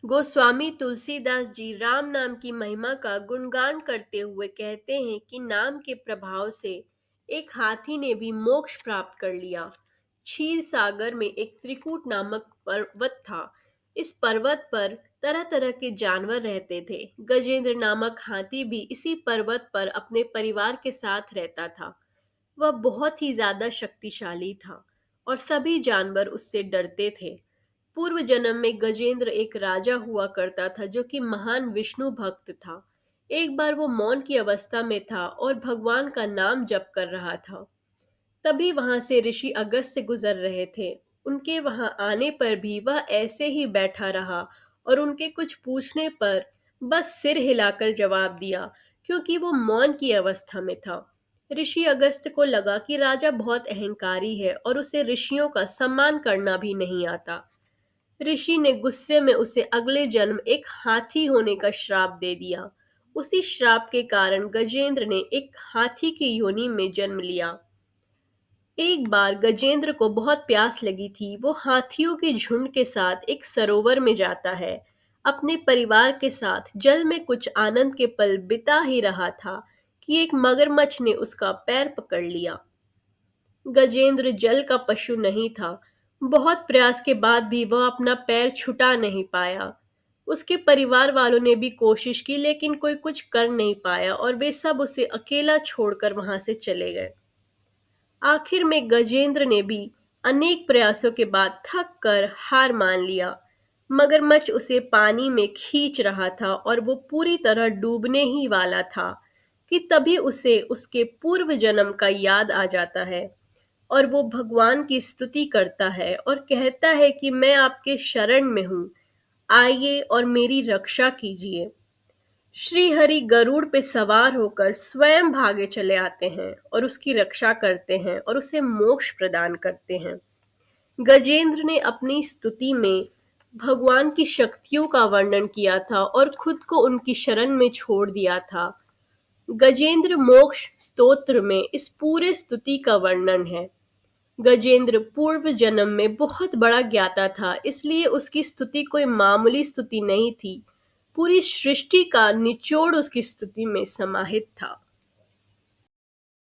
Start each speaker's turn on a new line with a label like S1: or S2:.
S1: गोस्वामी तुलसीदास जी राम नाम की महिमा का गुणगान करते हुए कहते हैं कि नाम के प्रभाव से एक हाथी ने भी मोक्ष प्राप्त कर लिया। क्षीर सागर में एक त्रिकूट नामक पर्वत था। इस पर्वत पर तरह तरह के जानवर रहते थे। गजेंद्र नामक हाथी भी इसी पर्वत पर अपने परिवार के साथ रहता था। वह बहुत ही ज्यादा शक्तिशाली था और सभी जानवर उससे डरते थे। पूर्व जन्म में गजेंद्र एक राजा हुआ करता था जो कि महान विष्णु भक्त था। एक बार वो मौन की अवस्था में था और भगवान का नाम जप कर रहा था। तभी वहां से ऋषि अगस्त्य गुजर रहे थे। उनके वहां आने पर भी वह ऐसे ही बैठा रहा और उनके कुछ पूछने पर बस सिर हिलाकर जवाब दिया, क्योंकि वो मौन की अवस्था में था। ऋषि अगस्त्य को लगा कि राजा बहुत अहंकारी है और उसे ऋषियों का सम्मान करना भी नहीं आता। ऋषि ने गुस्से में उसे अगले जन्म एक हाथी होने का श्राप दे दिया। उसी श्राप के कारण गजेंद्र ने एक हाथी की योनि में जन्म लिया। एक बार गजेंद्र को बहुत प्यास लगी थी। वो हाथियों के झुंड के साथ एक सरोवर में जाता है। अपने परिवार के साथ जल में कुछ आनंद के पल बिता ही रहा था कि एक मगरमच्छ ने उसका पैर पकड़ लिया। गजेंद्र जल का पशु नहीं था। बहुत प्रयास के बाद भी वह अपना पैर छुटा नहीं पाया। उसके परिवार वालों ने भी कोशिश की, लेकिन कोई कुछ कर नहीं पाया और वे सब उसे अकेला छोड़कर वहां से चले गए। आखिर में गजेंद्र ने भी अनेक प्रयासों के बाद थक कर हार मान लिया। मगरमच्छ उसे पानी में खींच रहा था और वो पूरी तरह डूबने ही वाला था कि तभी उसे उसके पूर्व जन्म का याद आ जाता है और वो भगवान की स्तुति करता है और कहता है कि मैं आपके शरण में हूँ, आइए और मेरी रक्षा कीजिए। श्री हरि गरुड़ पे सवार होकर स्वयं भागे चले आते हैं और उसकी रक्षा करते हैं और उसे मोक्ष प्रदान करते हैं। गजेंद्र ने अपनी स्तुति में भगवान की शक्तियों का वर्णन किया था और खुद को उनकी शरण में छोड़ दिया था। गजेंद्र मोक्ष स्तोत्र में इस पूरे स्तुति का वर्णन है। गजेंद्र पूर्व जन्म में बहुत बड़ा ज्ञाता था, इसलिए उसकी स्तुति कोई मामूली स्तुति नहीं थी। पूरी सृष्टि का निचोड़ उसकी स्तुति में समाहित था।